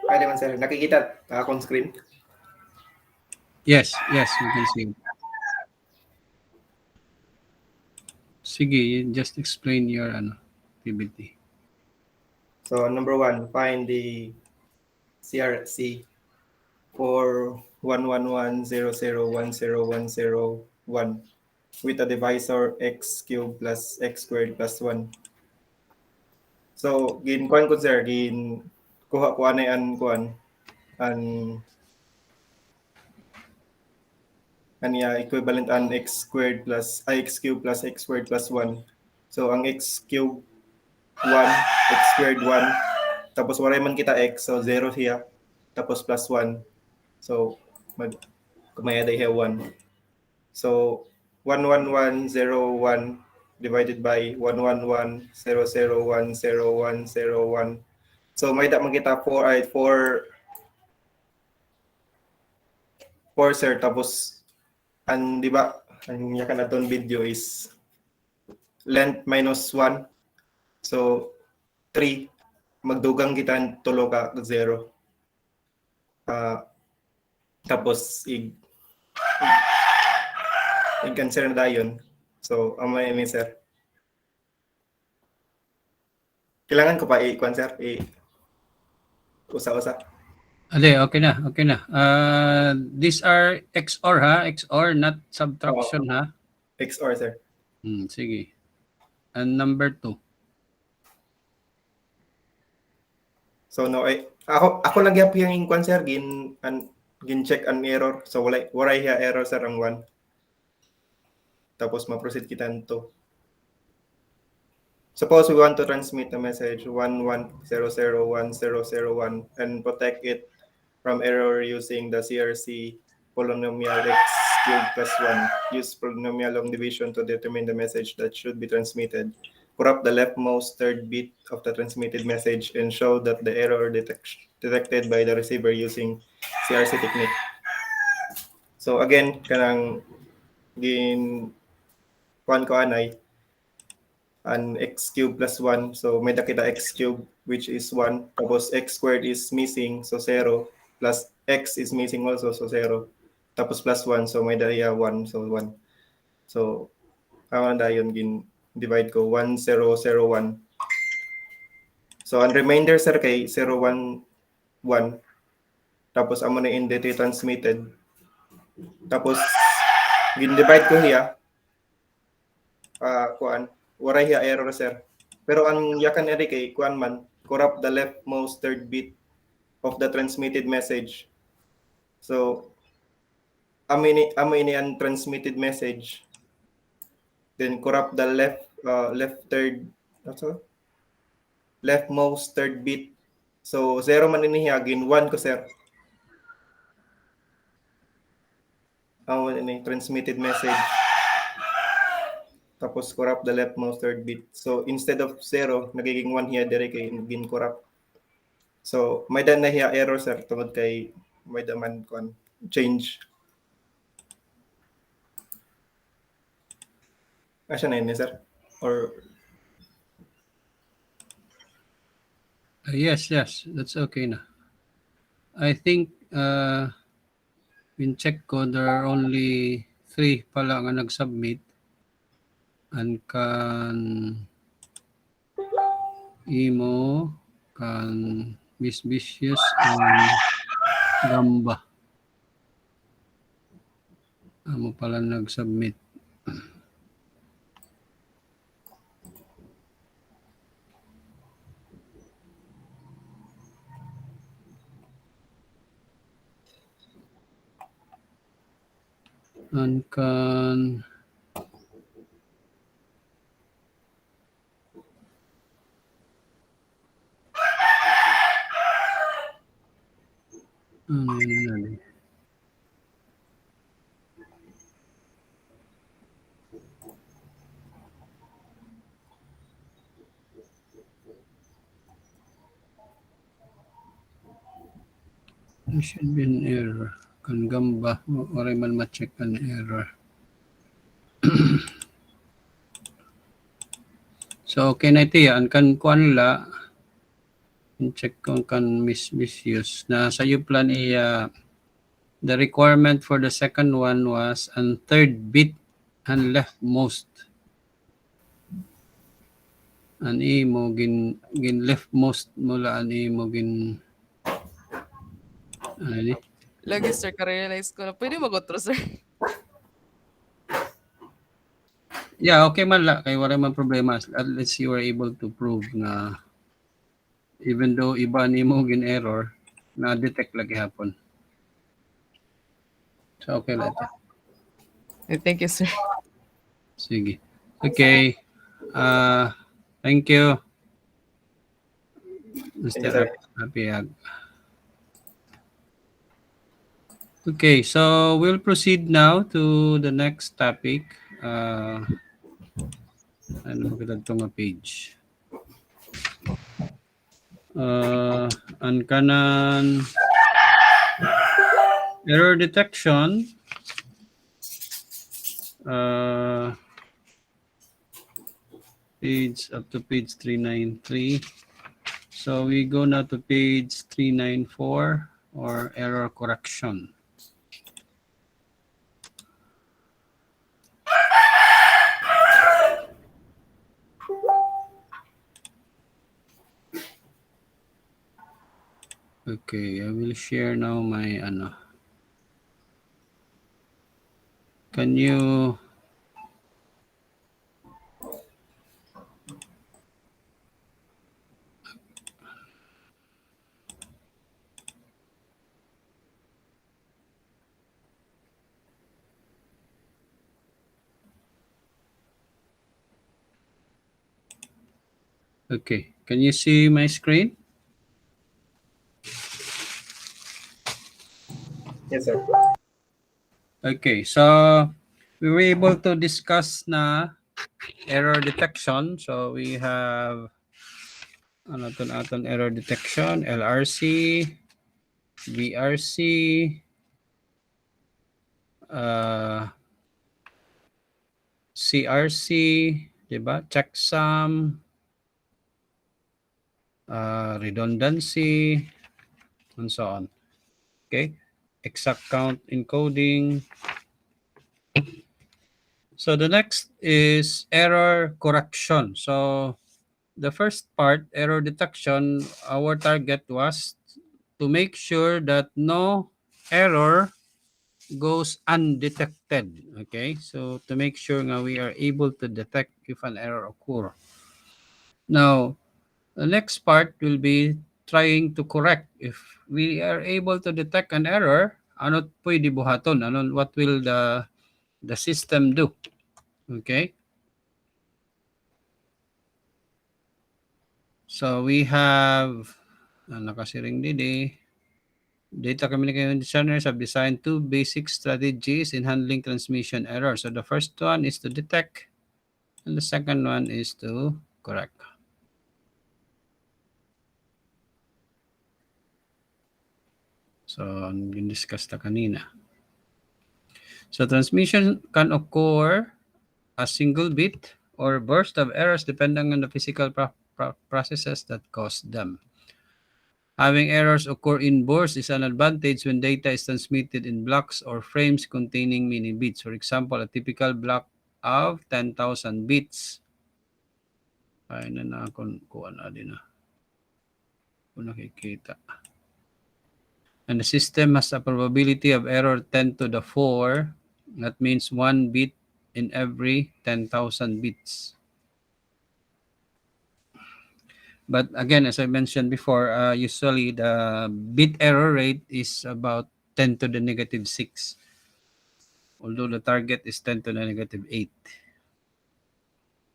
Pwede man sir. Nakikita akong screen. Yes, yes, we can see it. Sige, just explain your activity. So number 1, find the CRC for 11100101001 with a divisor x cubed plus x squared plus 1. So ginkuan ko sir, kuha ko anay an kuan an aniya equivalent an x squared plus x cubed plus x squared plus 1. So ang x cubed 1, x squared 1, tapos waray man kita x, so 0 siya, tapos plus 1. So kumayada siya 1. So 11101 divided by 11100100101. So may da makita 4 ay 4 sir, tapos di ba ang yakan aton video is length minus 1. So 3 magdugang kita tulo ka 0. Tapos i-cancel na dayon. So amay ni sir. Kailangan ko pa i-kuan sir, usa-usa. Ale, okay na, okay na. These are XOR ha, XOR, not subtraction ha. XOR sir. Sige. And number 2. So no, ako lang gyap yung kuan sir, gin check an error. So wala hiya error sir ang 1. Tapos ma-proceed kita nito. Suppose we want to transmit a message 11001001 and protect it from error using the CRC polynomial x cubed plus 1. Use polynomial long division to determine the message that should be transmitted. Corrupt the leftmost third bit of the transmitted message and show that the error detected by the receiver using CRC technique. So again, kanang kuan ko anay an x cubed plus 1. So may kita x cubed which is 1. Tapos x squared is missing, so 0. Plus x is missing also, so 0. Tapos plus 1, so may daya 1, so 1. So ang dayon divide ko 1001. So ang remainder sir kay 011. Tapos amo na indete transmitted. Tapos divide ko hiya kuan wala hiya error sir. Pero ang yakan eri kay kuan man corrupt the leftmost third bit of the transmitted message. So amini ang transmitted message. Then corrupt the leftmost third bit. So 0 man inihiya gin 1 ko sir. Ang transmitted message. Tapos corrupt the leftmost third bit. So instead of 0, nagiging 1 hiya dire kay gin corrupt. So may dan na hiya error sir tungod kay may daman kon change. Asya na yun sir? Or Yes, that's okay na. I think in check ko there are only 3 pala nga nag-submit. And kan Imo, kan Miss Vicious, and Gamba. Amo pala nag-submit. And kan ano yun? There should be an error. Kan Gamba, oray man ma-check an error. So okay na iti, an kan kuan la check kung kan misuse. Na sa plan the requirement for the second one was ang third bit and leftmost. Ani mo gin leftmost mula ani mo gin ani. Lagi sir, ka-realize ko na pwede mag-outro sir. Yeah, okay man la kay wala man problema. At least you were able to prove na even though iba ni mo gin error, na detect lagi hapon. So okay lang. Thank you sir. Sige. Okay. Thank you. Thank you, Mr. sir. Apiag. Okay, so we'll proceed now to the next topic. Ano ba kita itong page? Ang kanan error detection. Page up to page 393. So we go now to page 394 or error correction. Okay, I will share now my ano. Can you Okay, can you see my screen? Yes, sir. Okay, so we were able to discuss na error detection. So we have ano to natin error detection, LRC, VRC, CRC, diba? Checksum, redundancy, and so on. Okay, exact count encoding. So the next is error correction. So the first part, error detection, our target was to make sure that no error goes undetected. Okay, so to make sure that we are able to detect if an error occur. Now, the next part will be trying to correct. If we are able to detect an error, ano pwede buhaton? What will the system do? Okay. So we have nakasiring didi. Data communication designers have designed two basic strategies in handling transmission errors. So the first one is to detect, and the second one is to correct. So, discuss ta kanina. So transmission can occur a single bit or burst of errors depending on the physical processes that cause them. Having errors occur in bursts is an advantage when data is transmitted in blocks or frames containing many bits. For example, a typical block of 10,000 bits. Ay na kung na din na. Kung nakikita. And the system has a probability of error 10 to the 4. That means 1 bit in every 10,000 bits. But again, as I mentioned before, usually the bit error rate is about 10 to the negative 6. Although the target is 10 to the negative 8.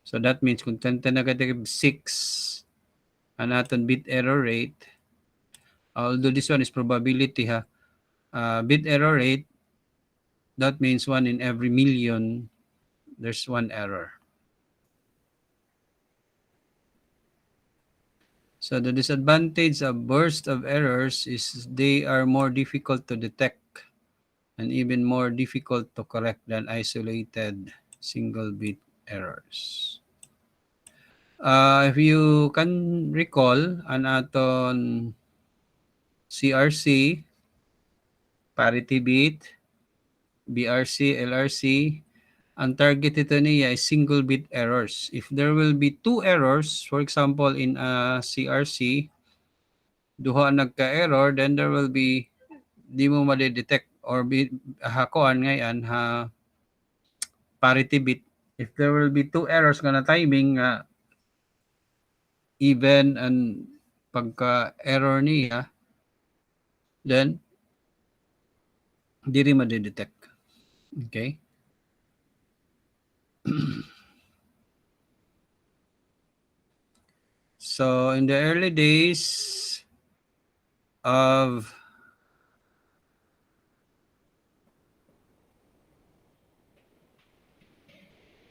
So that means kung 10 to the negative 6 ang ating bit error rate, although this one is probability bit error rate, that means 1 in every million, there's one error. So the disadvantage of burst of errors is they are more difficult to detect and even more difficult to correct than isolated single bit errors. If you can recall, an aton CRC, parity bit, BRC, LRC, ang target ito niya is single bit errors. If there will be two errors, for example, in a CRC, duha nagka-error, then there will be, di mo ma-detect or hakuan ngayon ha parity bit. If there will be two errors nga na timing even and pagka-error niya, then di rin ma-detect. Okay? So, in the early days of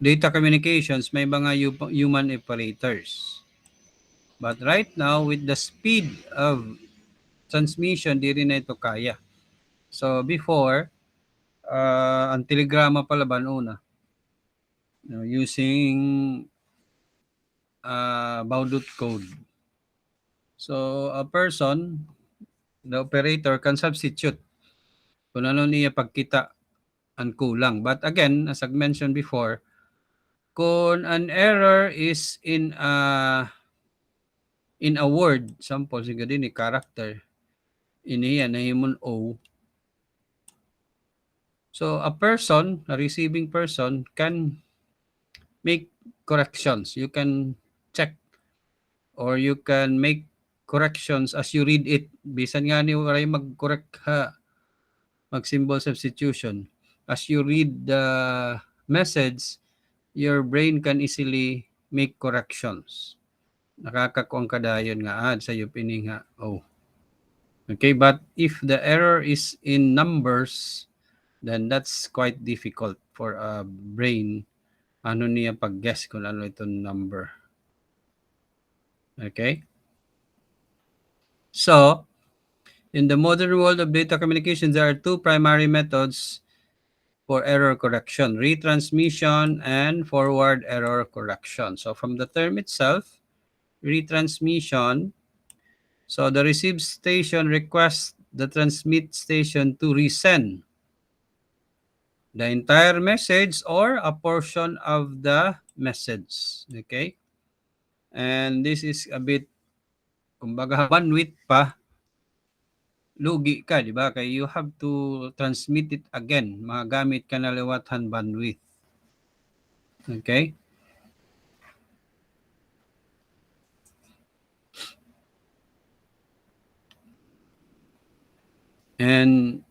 data communications, may mga human operators. But right now, with the speed of transmission, di rin na ito kaya. So, before, ang telegrama pala ba una? Using baudot code. So, a person, the operator, can substitute kung ano niya pagkita ang kulang. But again, as I mentioned before, kung an error is in a word, sample, sige din ni character, iniya na himon O. So, a person, a receiving person, can make corrections. You can check or you can make corrections as you read it. Bisan nga ni waray mag-correct ha, mag-symbol substitution. As you read the message, your brain can easily make corrections. Nakakakuang kadayon nga sa iyo pining nga. Oh. Okay, but if the error is in numbers, then that's quite difficult for a brain. Ano niya pag-guess kung ano itong number. Okay? So, in the modern world of data communications, there are two primary methods for error correction: retransmission and forward error correction. So, from the term itself, retransmission, so the receive station requests the transmit station to resend the entire message or a portion of the message. Okay? And this is a bit, kumbaga, bandwidth pa, lugi ka, di ba? Kaya you have to transmit it again. Magamit ka na liwatan bandwidth. Okay? And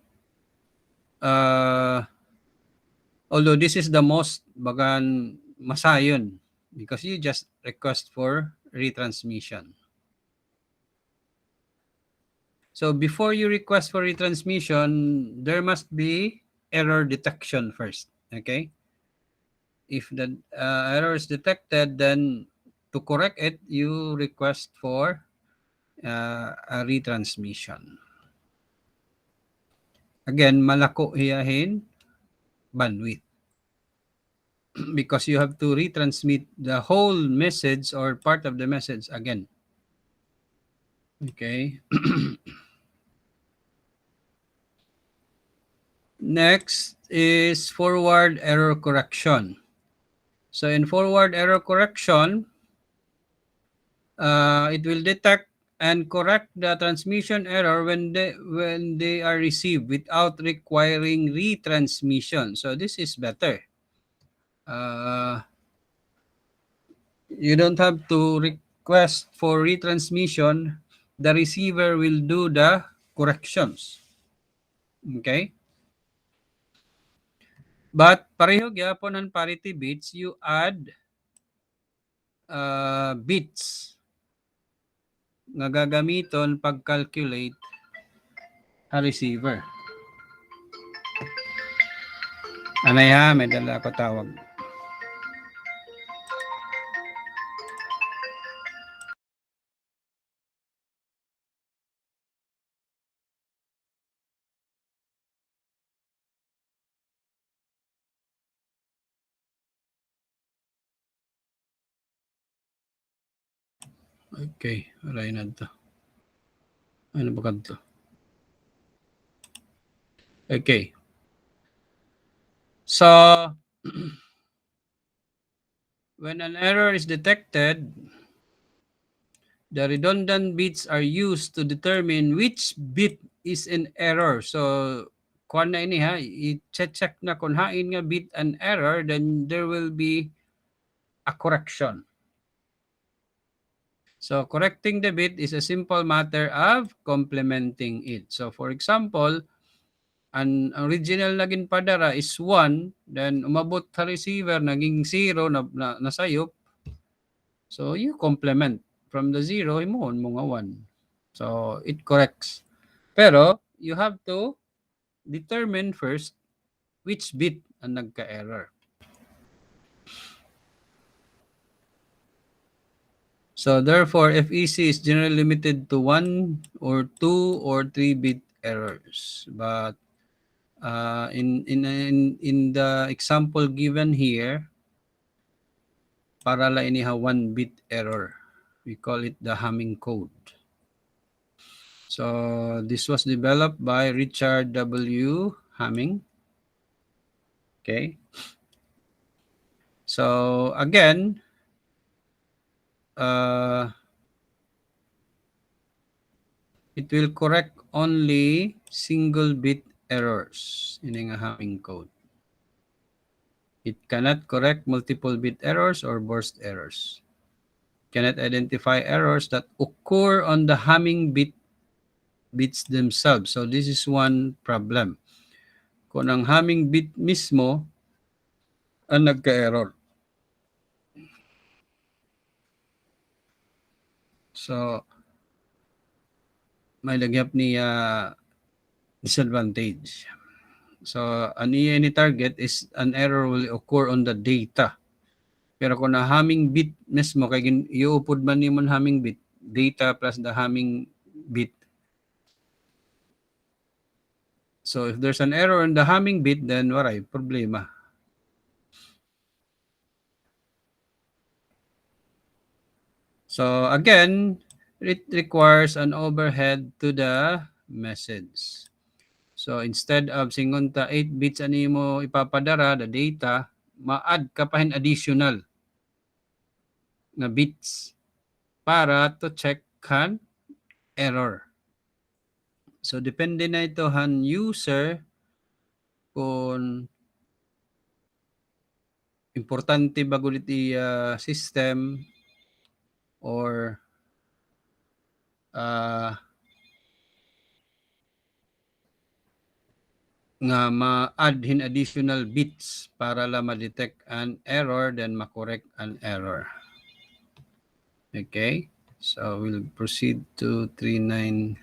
although this is the most bagan masayon because you just request for retransmission. So before you request for retransmission, there must be error detection first. Okay? If the error is detected, then to correct it, you request for a retransmission. Again, malako hiyahin bandwidth because you have to retransmit the whole message or part of the message again. Okay. Next is forward error correction. So in forward error correction, it will detect and correct the transmission error when they are received without requiring retransmission. So this is better. You don't have to request for retransmission. The receiver will do the corrections. Okay? But pareho gyapon ang parity bits, you add bits nga gagamiton pag-calculate a receiver. Anay ha, may dala ko tawag. Okay, aray na to. Ano ba kadto? Okay. So, when an error is detected, the redundant bits are used to determine which bit is in error. So, kuan na ini ha, i-check na kung hain nga bit an error, then there will be a correction. So, correcting the bit is a simple matter of complementing it. So, for example, ang original naging padara is 1, then umabot sa receiver, naging 0, nasayop. So, you complement. From the 0, himuon mo nga 1. So, it corrects. Pero, you have to determine first which bit ang nagka-error. So, therefore, FEC is generally limited to 1 or 2 or 3 bit errors. But in the example given here, para la iniha 1 bit error. We call it the Hamming code. So this was developed by Richard W. Hamming. Okay. So again, it will correct only single bit errors in a Hamming code. It cannot correct multiple bit errors or burst errors. Cannot identify errors that occur on the Hamming bits themselves. So this is one problem. Kung ang Hamming bit mismo ang nagka-error. So may lagyap niya disadvantage. So any target is an error will occur on the data. Pero kung na Hamming bit mismo, kay iupod man nimo Hamming bit, data plus the Hamming bit. So if there's an error in the Hamming bit, then waray problema. So again, it requires an overhead to the message. So instead of singunta 8 bits ani mo ipapadara the data, ma-add ka pa hin additional na bits para to check kan error. So depende na ito han user kung importante ba gulit system or nga ma-add hin additional bits para la ma-detect an error then ma-correct an error. Okay, so we'll proceed to 397.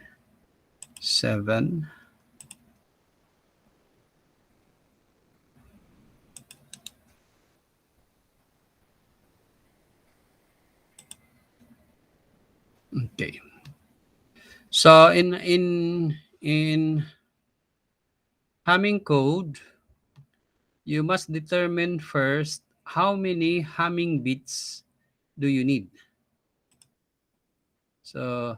Okay. So in Hamming code, you must determine first how many Hamming bits do you need. So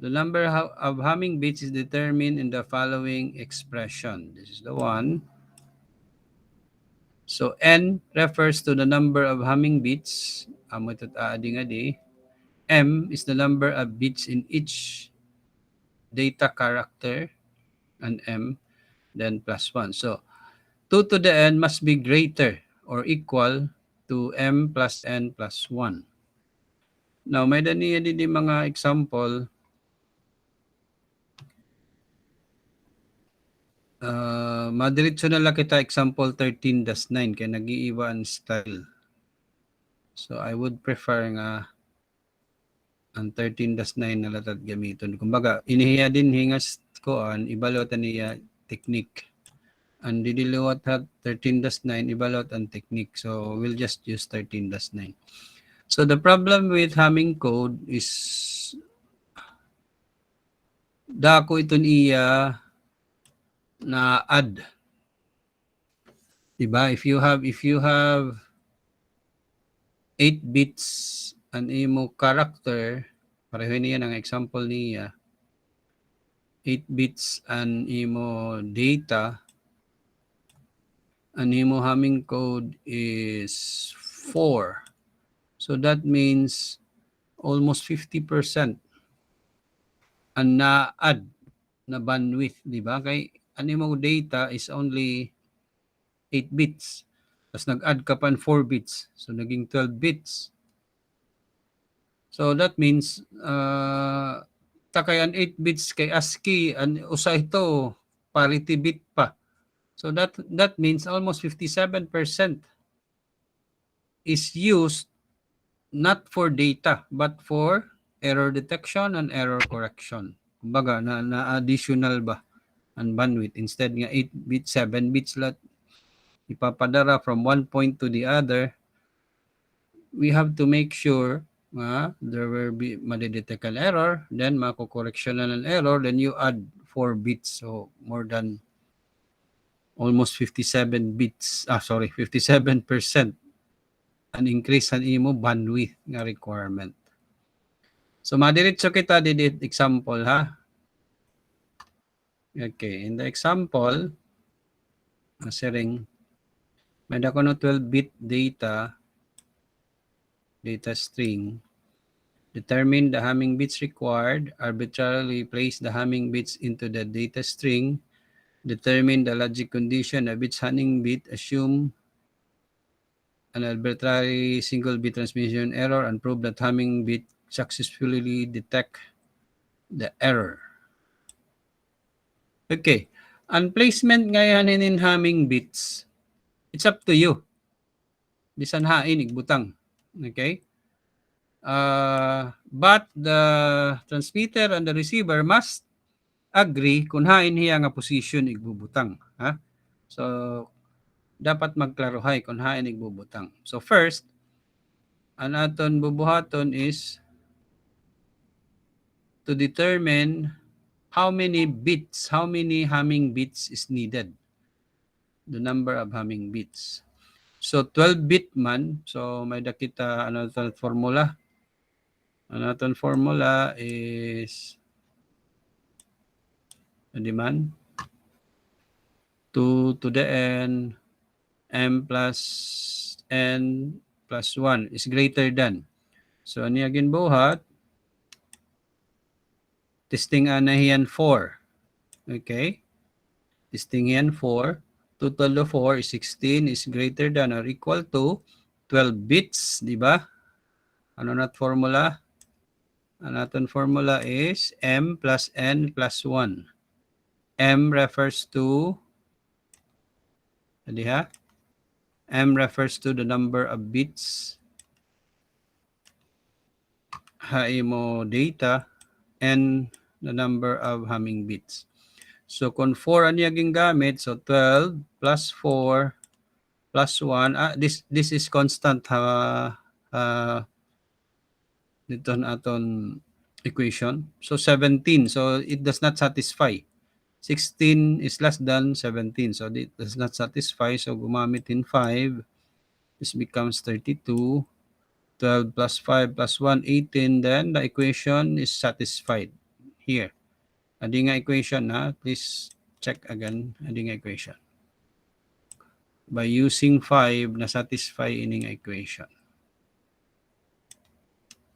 the number of Hamming bits is determined in the following expression. This is the one. So n refers to the number of Hamming bits. M is the number of bits in each data character, and M then plus 1. So 2 to the n must be greater or equal to m plus n plus 1. Now, may daniya din mga example. Madiretso na lang kita example 13-9 kaya nag-iiba ang style. So I would prefer nga ang 13-9 na latad gamiton. Kumbaga, inihiya din hingas ko an ibalota niya technique. And didiliwat hat 13-9 ibalot ang technique. So we'll just use 13-9. So the problem with Hamming code is dako iton iya na add. Diba? If you have 8 bits an imo character, Pareho niya ang example niya. 8 bits ang imo data. Ang imo humming code is 4. So that means almost 50% ang na-add na bandwidth, di ba? Kay ang imo data is only 8 bits. Tapos nag-add ka pa ng 4 bits. So naging 12 bits. So that means takay ang 8 bits kay ASCII ang usa ito parity bit pa. So that means almost 57% is used not for data but for error detection and error correction. Kumbaga na additional ba ang bandwidth instead nga 8 bits 7 bits lot ipapadara from one point to the other. We have to make sure there will be madidetect an error, then mako-correction na ng error, then you add 4 bits. So more than almost 57 bits, 57% an increase sa imo bandwidth nga requirement. So madiretso kita didit example ha. Okay, in the example, asiring may dako no 12-bit data string. Determine the Hamming bits required, arbitrarily place the Hamming bits into the data string, determine the logic condition of each Hamming bit, assume an arbitrary single bit transmission error, and prove that Hamming bit successfully detect the error. Okay. Ang placement ngayon in Hamming bits, it's up to you. Bisan hain igbutang. Okay? But the transmitter and the receiver must agree kung hain hiya nga position igbubutang. Ha? So, dapat magklaruhay kung hain igbubutang. So, first, ang aton bubuhaton is to determine how many Hamming bits is needed. The number of Hamming bits. So, 12-bit man. So, may dakita ano ito formula. Ang aton formula is ano man 2 to the n m plus n plus 1 is greater than. So, ano yung buhat? Testing anahiyan 4. Okay? Testing yan 4. Total of 4 is 16 is greater than or equal to 12 bits, di ba? Ano nat formula? Ang aton formula is m plus n plus 1. M refers to M refers to the number of bits mo data and the number of Hamming bits. So kung 4 ang yaging gamit, so 12 plus 4 plus 1, this is constant dito na aton equation. So 17, so it does not satisfy. 16 is less than 17, so it does not satisfy. So gumamit in 5, this becomes 32. 12 plus 5 plus 1, 18. Then the equation is satisfied here. Adi nga equation na, please check again. Adi nga equation. By using 5, na-satisfy ining equation.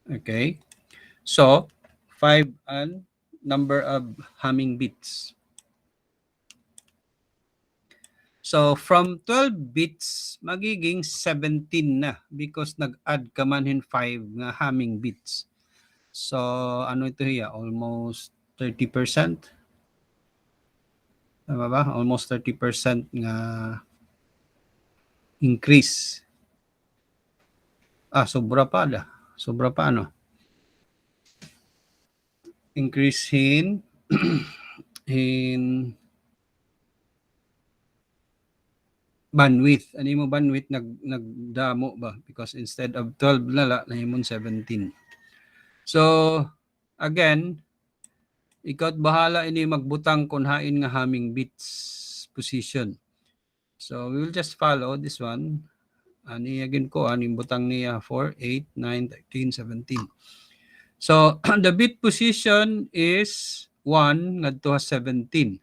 Okay. So, 5 ang number of Hamming bits. So, from 12 bits, magiging 17 na because nag-add ka man in 5 nga Hamming bits. So, ano ito hiya? Almost 30%. Tama ba? Almost 30% nga increase. Sobra pa da. Sobra pa ano? Increase in bandwidth. Ano mo bandwidth nagdamo ba? Because instead of 12 na himon 17. So, again, ikaw bahala ini magbutang kung hain nga Hamming bits position. So, we will just follow this one. Ani again ko, aning butang niya 4, 8, 9, 13, 17. So the bit position is 1 ngadto 17.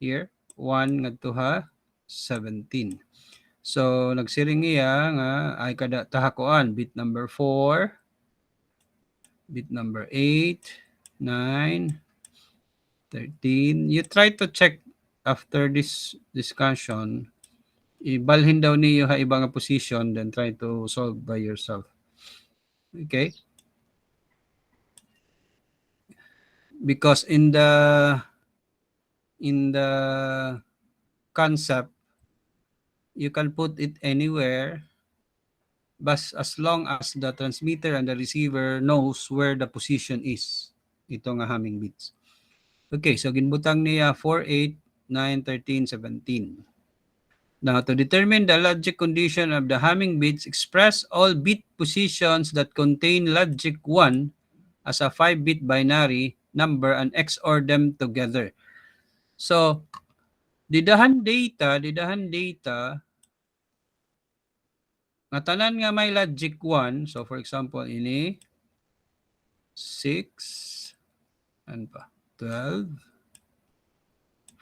Here, 1 ngadto 17. So nagsiring iya nga ay kada tahakuan bit number 4, bit number 8, 9, 13. You try to check after this discussion. Ibalhin daw niyo ha ibang position, then try to solve by yourself. Okay? Because in the concept, you can put it anywhere, but as long as the transmitter and the receiver knows where the position is. Ito nga haming bits. Okay, so ginbutang niya 4, 8, 9, 13, 17. Now, to determine the logic condition of the Hamming bits, express all bit positions that contain logic 1 as a 5-bit binary number and XOR them together. So, didahan data, nga tanan nga may logic 1. So, for example, ini 6, ano pa, 12,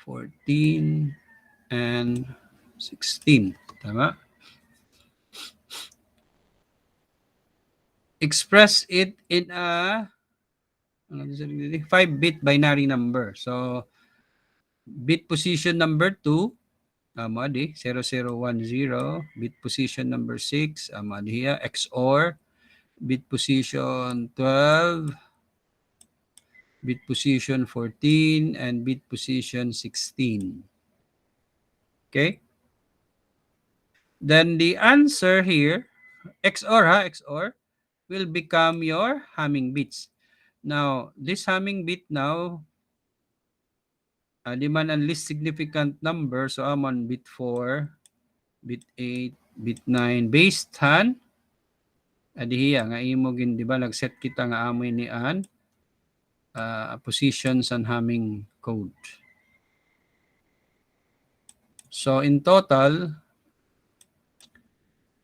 14, and 16. Tama? Express it in a 5-bit binary number. So, bit position number 2, tama di, 0010. Bit position number 6, tama diya, XOR. Bit position 12, bit position 14, and bit position 16. Okay? Then the answer here, XOR, will become your Hamming bits. Now, this Hamming bit now, di man ang least significant number, so amon bit 4, bit 8, bit 9, based han, adihiya, nga imo gin, di ba, nag-set kita nga amoy ni an, positions and Hamming code. So, in total,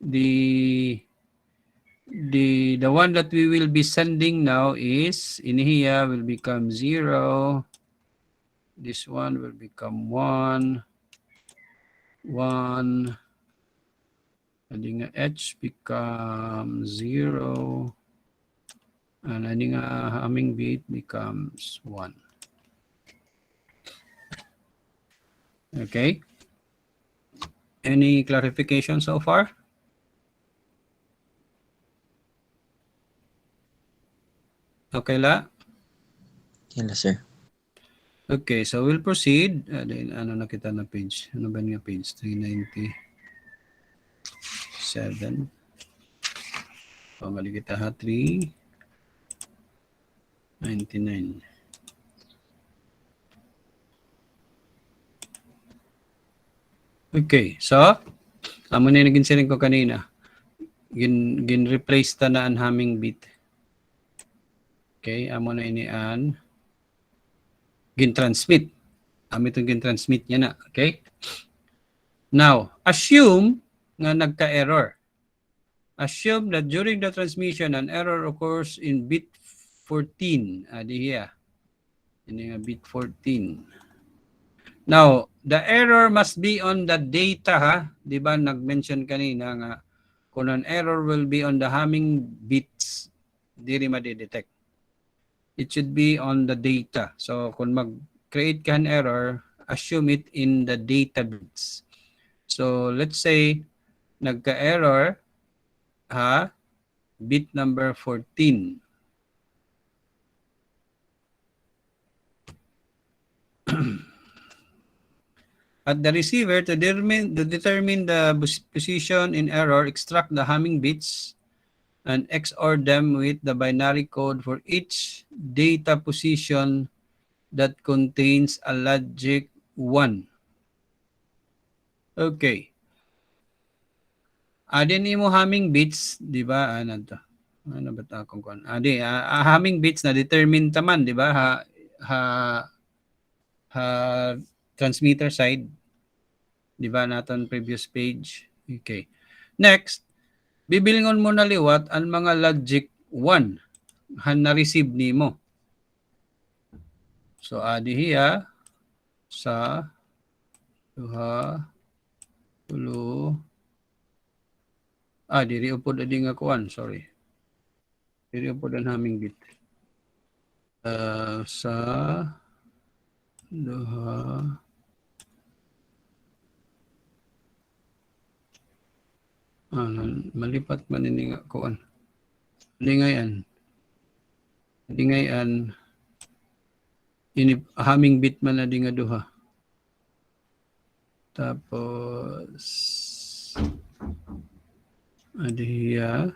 the one that we will be sending now is in here will become 0. This one will become 1. Adding H becomes 0. And adding a Hamming bit becomes 1. Okay. Any clarification so far? Okay la? Yes, sir. Okay, so we'll proceed. Then, ano na kita na page? Ano ba nga page? 397. Pamali kita ha, 399. Okay, so, amo na yung naging siling ko kanina. Gin-replace ta na ang Hamming bit. Okay, amo na inian. Gin-transmit. Amo itong gin-transmit niya na. Okay? Now, assume nga nagka-error. Assume that during the transmission, an error occurs in bit 14. Diya. Ini nga bit 14. Now, the error must be on the data, ha? Di ba nag-mention kanina nga kung an error will be on the Hamming bits, diri ma-detect. It should be on the data. So, kung mag-create ka an error, assume it in the data bits. So, let's say, nagka-error, ha, bit number 14. At the receiver, to determine the position in error, extract the Hamming bits and XOR them with the binary code for each data position that contains a logic 1. Okay. Adin imo Hamming bits, di ba? Ano to? Ano ba ta kung kon? Adi, Hamming bits na determine taman, di ba? Transmitter side. Di ba naton previous page? Okay. Next, bibilingon mo na liwat ang mga logic 1. na-receive nimo. So diha sa duha tulo diri upod adi nga kuan, sorry. Diri upod ang haming bit. Sa duha malipat man ini nga kuan. Lingayan. Lingayan. Ini haming bit man na di nga duha. Tapos diya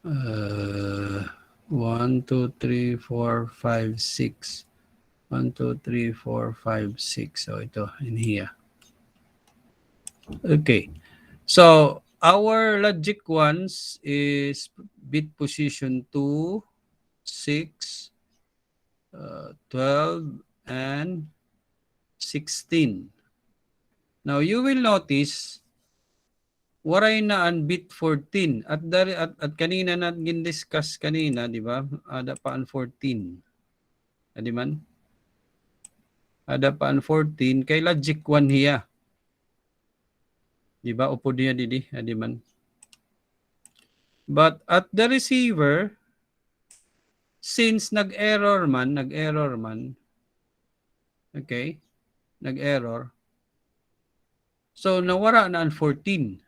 1, 2, 3, 4, 5, 6. 1, 2, 3, 4, 5, 6. So ito in here. Okay. So our logic ones is bit position 2, 6, 12, and 16. Now you will notice waray na ang bit 14 at kanina natin discuss kanina, di ba? Ada pa ang 14. Di man? Ada pa ang 14 kay logic 1 hiya. Di ba? Upo niya di man. But at the receiver, since nag-error man, okay, nag-error, so nawara na ang 14.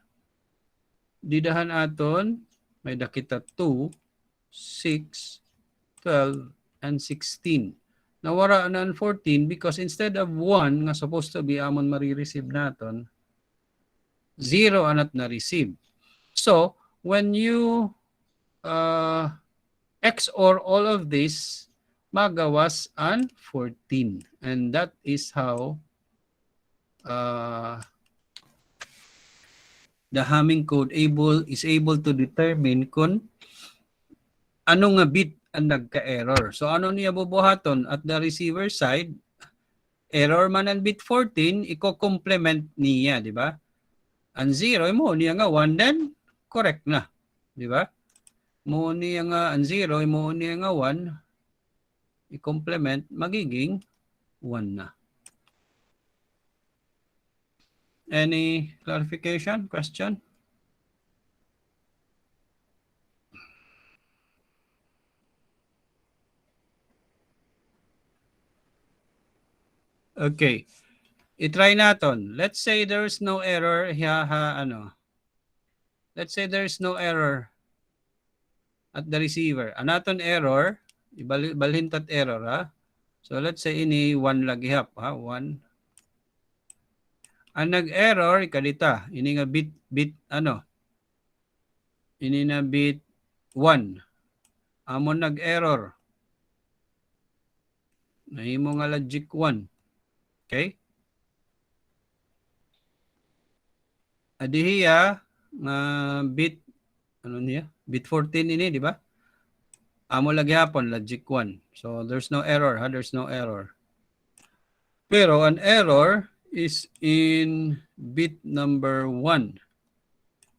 Didahan aton, may dakita 2, 6, 12, and 16. Nawara na ang 14 because instead of 1 nga supposed to be amon marireceive naton, 0 anat na-receive. So, when you XOR all of this, magawas an 14. And that is how the Hamming code is able to determine kung ano nga bit ang nagka-error. So, ano niya bubuhaton? At the receiver side, error man ang bit 14, i-complement niya, di ba? Ang 0, mo niya nga 1, then correct na. Di ba? Mo niya nga ang 0, mo niya nga 1, i-complement, magiging 1 na. Any clarification, question? Okay. I-try natin. Let's say there's no error. Let's say there's no error at the receiver. Anaton error, ibalhin tat error ha. So let's say ini 1 lagi hap ha, 1. Ang nag-error ikadita, ini nga bit ini na bit 1. Amon nag-error. Nahimo nga logic 1. Okay? Adihiya nga bit niya? Bit 14 ini, di ba? Amo lagi hapon logic 1. So there's no error, ha? There's no error. Pero an error is in bit number 1.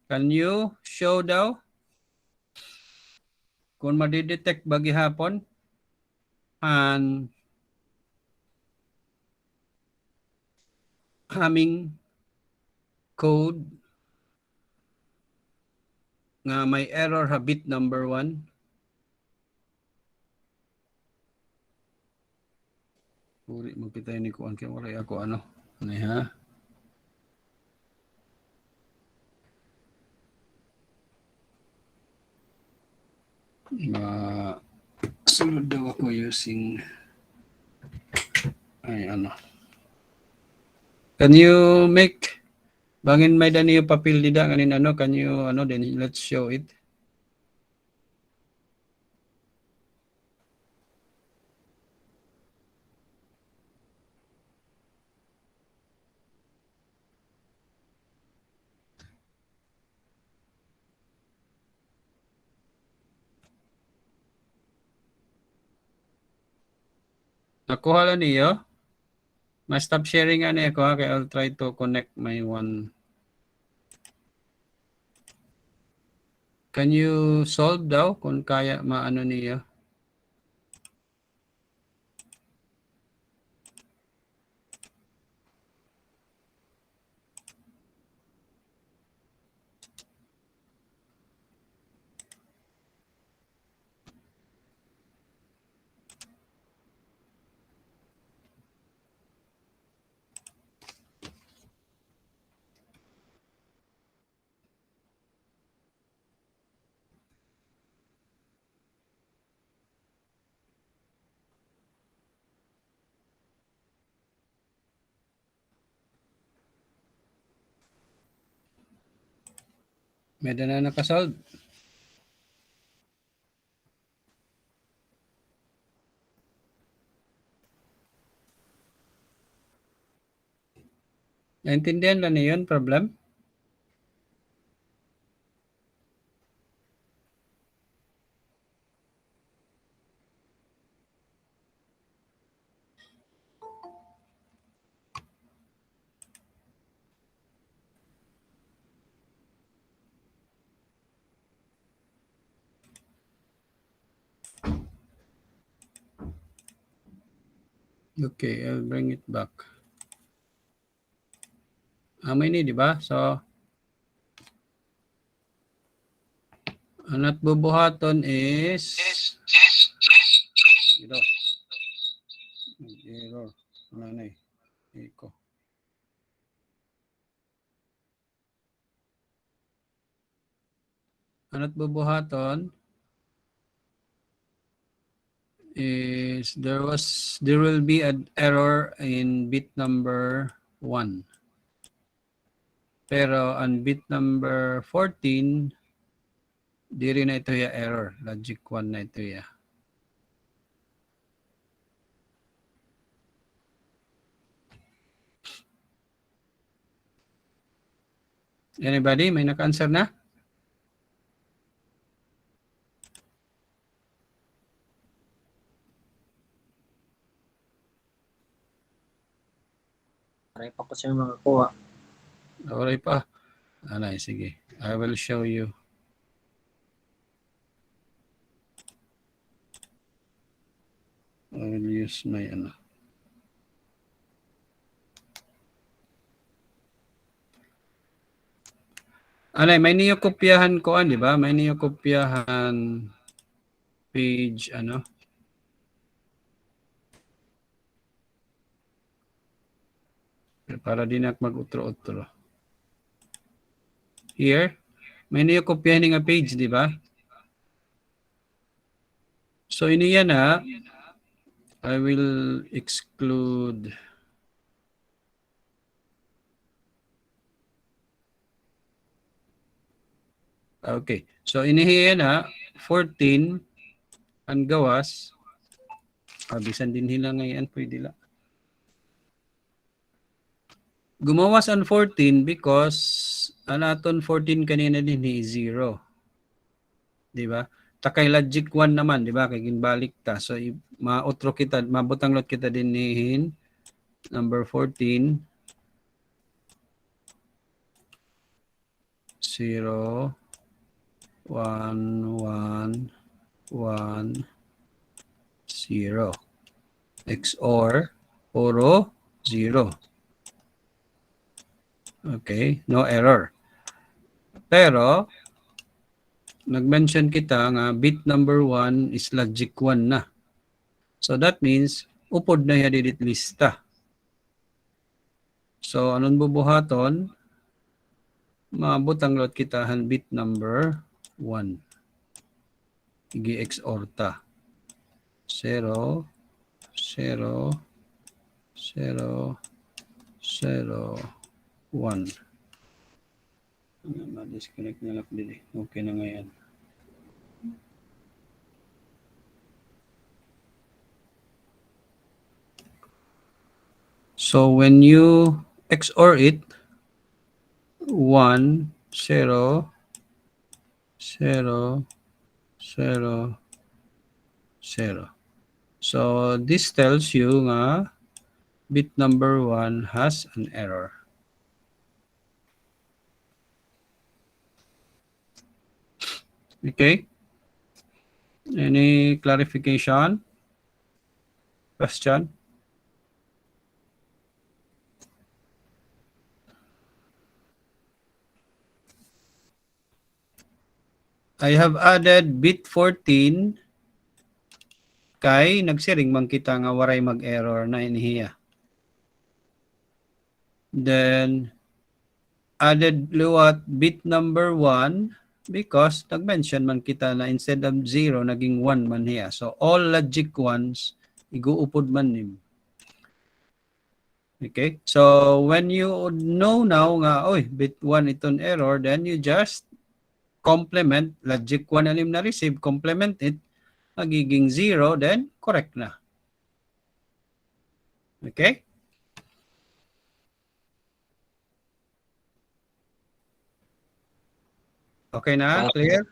Can you show daw kung madidetect bagi hapon ang Hamming code nga may error ha bit number 1? Puri magpitay ni kuan kay wala ako ano. Ani ha? Sunod daw ako using Can you make bangin may dani yung papel dida kanin can you then let's show it. Nakuha lang niyo? Ma-stop sharing ani ako ha, kaya I'll try to connect my one. Can you solve daw kung kaya maano niyo? May na nakasolve. Naintindihan lang niyo yun, problem? Okay, I'll bring it back. May ni, di ba? So, ang natbubuhaton is ito. Error. Ano na eh. Iko. Ang natbubuhaton is there will be an error in bit number 1. Pero ang bit number 14, di rin na ito ya error. Logic 1 na ito ya. Anybody? May naka-answer na? Aray pa ko sir makakuha. Okay pa. Alay, sige. I will show you. I will use my ano. Alay, may niyokopyahan ko, di ba? May niyokopyahan page, ano? Para din ako mag-utro-utro. Here, may niyokopyahan nga page, di ba? So, iniya na, I will exclude okay. So, inihiya na 14 ang gawas. Bisan din nila ngayon, pwede lang. Gumawas ang 14 because anaton 14 kanina din ni 0. Di ba? Takay logic 1 naman, di ba? Kay ginbalik ta. So, mautro kita, mabutanglot kita din ni number 14. 0, 1, 1, 1, 0. XOR, puro 0. Okay, no error. Pero, nag-mention kita nga bit number 1 is logic 1 na. So that means, upod na yan didit lista. So, anong bubuhaton? Mabutang lot kita han bit number 1. Igi-XOR ta. 0, 0, 0, 0, 1. Ma-disconnect na lang din eh. Okay na ngayon. So when you XOR it, 1, 0, 0, 0, 0. So this tells you nga bit number 1 has an error. Okay? Any clarification? Question? I have added bit 14 kay nagsiring man kita nga waray mag-error na inihiya. Then added luwat bit number 1 because nag-mention man kita na instead of 0 naging 1 man hiya. So all logic ones iguupod man nim. Okay? So when you know now nga oy bit 1 iton error, then you just complement logic 1 anim na receive, complement it, magiging 0, then correct na. Okay? Okay na? Clear?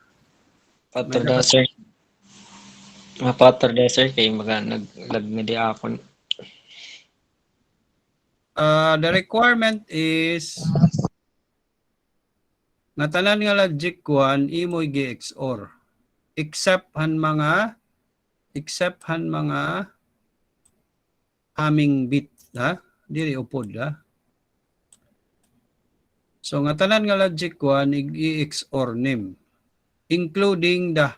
Pator da, sir. Pator da, sir. Kaya naglag media ako. The requirement is nga tanan nga logic 1 imo gi-XOR except han mga haming bit, ha? Dili upod, ha? So nga tanan nga logic 1 i-XOR nim including the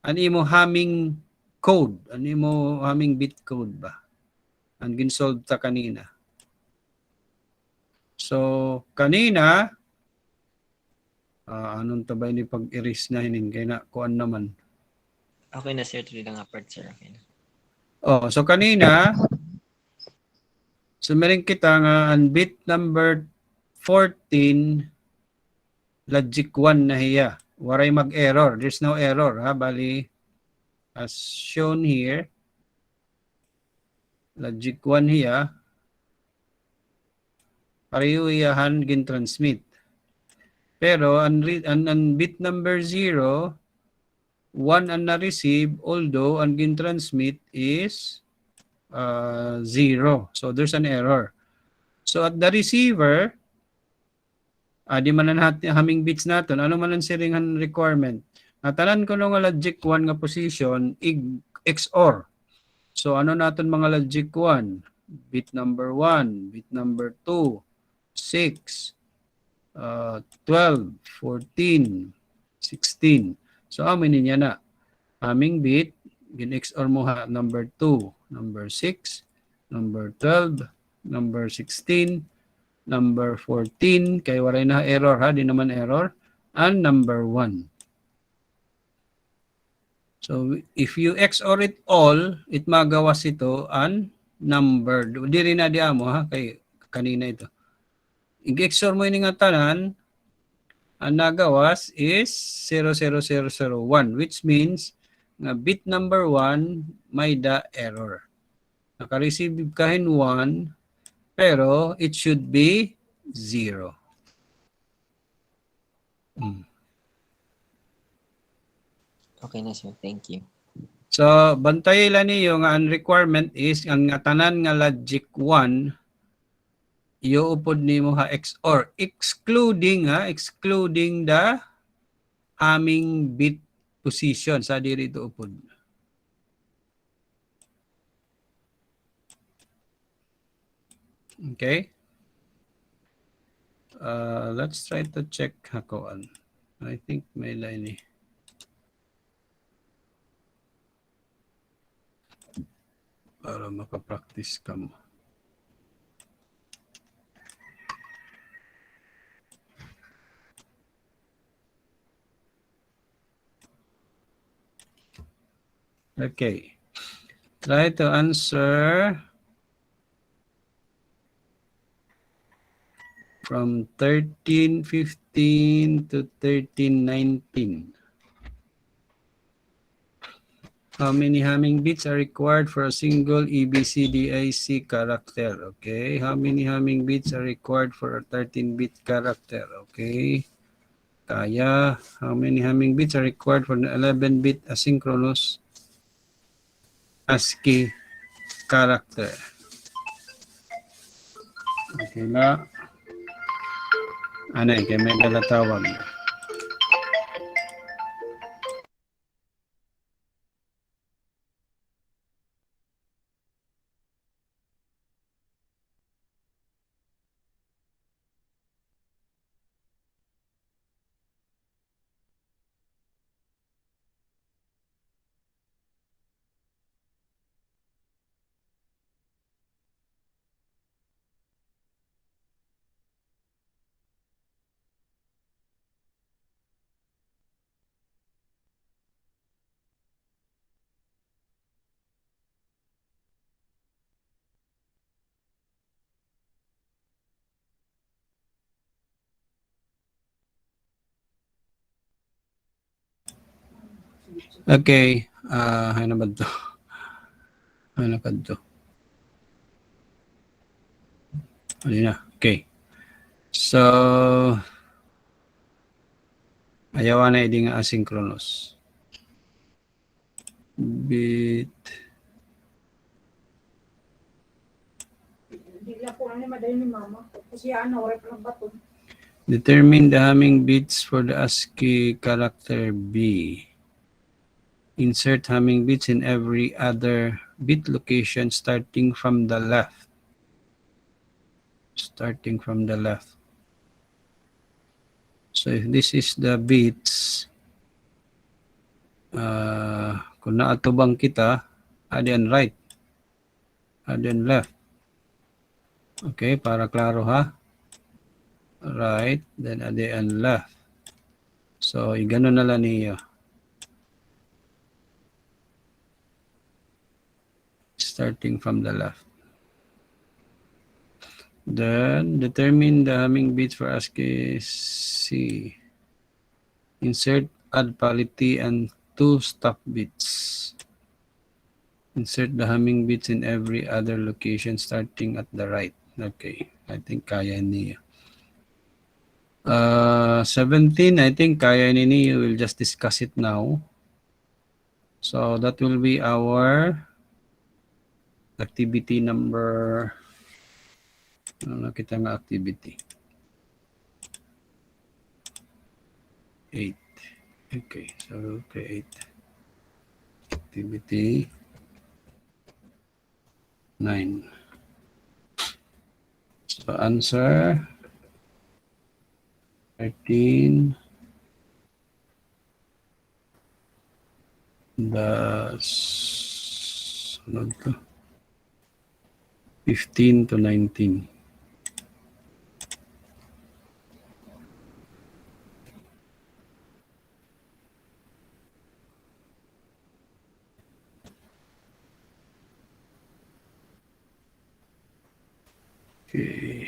an imo haming code, an imo haming bit code ba? Ang ginsolve ta kanina. So kanina anong tabay ni pag-erase na hinin kay na kuan naman. Okay na, sir. Tuloy lang apart, sir. Okay na. Oh, so kanina sumiring kita nga ang bit number 14 logic 1 na hiya. Waray mag-error. There's no error, ha? Bali as shown here logic 1 hiya pareho iyahan gin-transmit. Pero ang bit number 0, 1 ang na-receive, although ang gin-transmit is 0. So there's an error. So at the receiver, di man na haming bits naton, ano man ang siringan requirement? Natalan ko nga logic 1 nga position, XOR. So ano naton mga logic 1? Bit number 1, bit number 2, 6, 12, 14, 16. So amin niya na. Aming bit, gin-XOR mo ha, number 2, number 6, number 12, number 16, number 14, kay waray na error ha, di naman error, and number 1. So if you XOR it all, it magawas ito and numbered. Di rin na diya mo ha, kay kanina ito. I-XOR mo yung nga tanan, ang nagawas is 00001, which means nga bit number 1 may the error. Naka-receive kahin 1, pero it should be 0. Okay na, sir. Thank you. So, bantay lang niyo nga ang requirement is ang nga tanan nga logic 1 iuupod nimo ha XOR excluding the aming bit position sa diri ito upod. Okay? Let's try to check hakoan. I think may line eh. Para makapractice ka mo. Okay. Try to answer from 1315 to 1319. How many Hamming bits are required for a single ABCDIC character? Okay. How many Hamming bits are required for a 13-bit character? Okay. Kaya. How many Hamming bits are required for an 11-bit asynchronous ASCII character? Okay na. Ano eh, kaya may dalatawag. Okay. Ano ba to? Ano ba to? Ano na? Okay. So, ayaw na hindi nga asynchronous. Bit. Determine the Hamming bits for the ASCII character B. Insert Hamming bits in every other bit location starting from the left. Starting from the left. So if this is the bits, kung naatubang kita, add and right. Add and left. Okay, para klaro ha. Right, then add and left. So, igano na lang niyo. Starting from the left. Then, determine the Hamming bits for ASCII C. Insert add polity and 2 stop bits. Insert the Hamming bits in every other location starting at the right. Okay, I think kaya niya. 17, I think kaya ni we'll just discuss it now. So that will be our activity number, ano kita nga activity? 8. Okay, so create activity 9. So answer 13. Sunod to 15 to 19. Okay.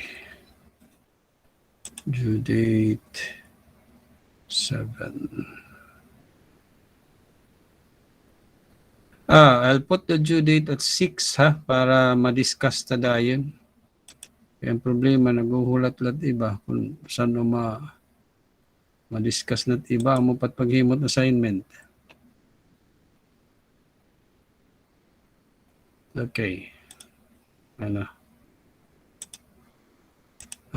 Due date 7. I'll put the due date at 6 ha, para ma-discuss ta dayon. Kaya ang problema, naghuhulat-lat iba kung saan ma-discuss na't iba mo pat paghimot assignment. Okay. Ano?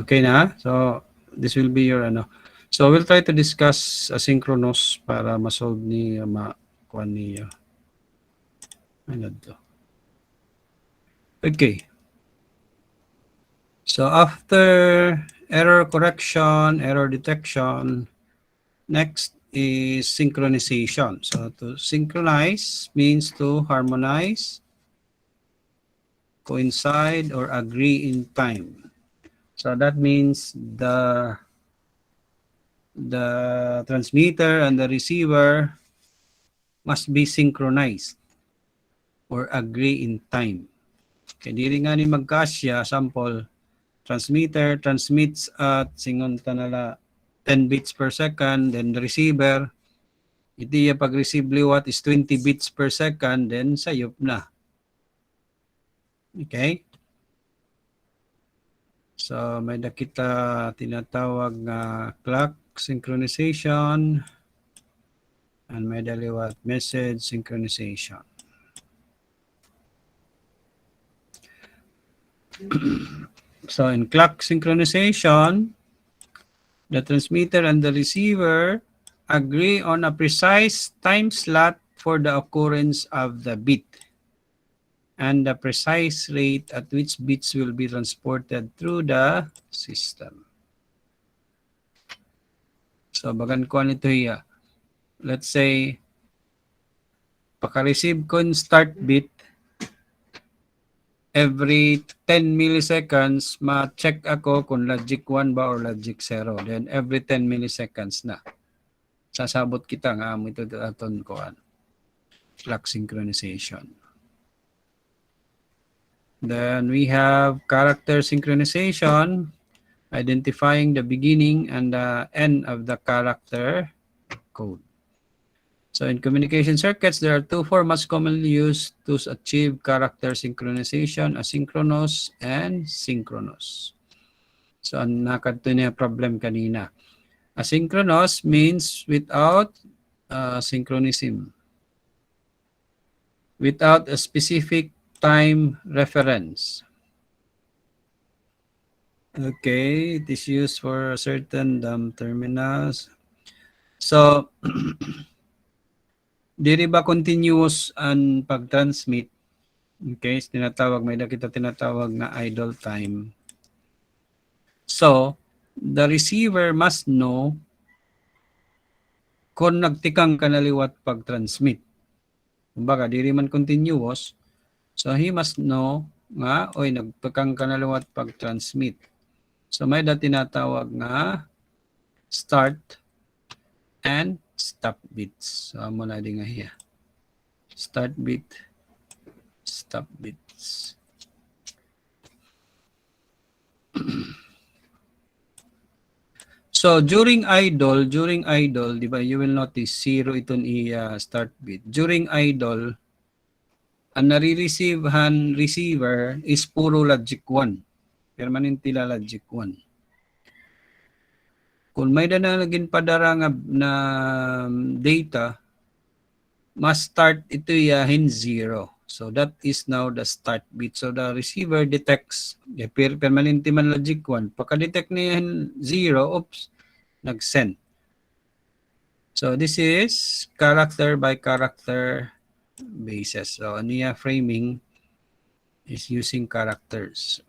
Okay na? So, this will be your ano. So, we'll try to discuss asynchronous para ma-solve ni ma-kuan niya. Ano to? Okay. So, after error correction, error detection, next is synchronization. So, to synchronize means to harmonize, coincide, or agree in time. So, that means the transmitter and the receiver must be synchronized or agree in time. Kaya dili nga ni magkasya, sample, transmitter transmits at singon tanala 10 bits per second, then the receiver, iti pag-receive liwat is 20 bits per second, then sayop na. Okay? So, may kita tinatawag na clock synchronization and may daliwat message synchronization. So, in clock synchronization, the transmitter and the receiver agree on a precise time slot for the occurrence of the bit and the precise rate at which bits will be transported through the system. So, bagan ko nito hiya. Let's say, paka-receive ko yung start bit, every 10 milliseconds, ma-check ako kung logic 1 ba or logic 0. Then, every 10 milliseconds na. Sasabot kita nga mo ito aton koan. Clock synchronization. Then, we have character synchronization, identifying the beginning and the end of the character code. So in communication circuits, there are two formats commonly used to achieve character synchronization, asynchronous and synchronous. So ang nakadto niya problem kanina. Asynchronous means without synchronism, without a specific time reference. Okay, it is used for certain terminals. So, diri ba continuous ang pag-transmit? Okay, may nakita tinatawag na idle time. So, the receiver must know kung nagtikang kanaliwat pag-transmit. Kumbaga, diri man continuous, so he must know nga, oy, nagtikang kanaliwat pag-transmit. So, may tinatawag nga start and stop bits. So, amo na din nga hiya. Start bit, stop bits. So, during idle, di ba, you will notice 0 itong start bit. During idle, ang nare-receivehan receiver is puro logic 1. Permanente la logic 1. Kung may naging padara nga na data, must start ito yahin 0. So that is now the start bit. So the receiver detects permanente man logic 1. Pagka-detect niya 0, oops, nag-send. So this is character by character basis. So niya framing is using characters.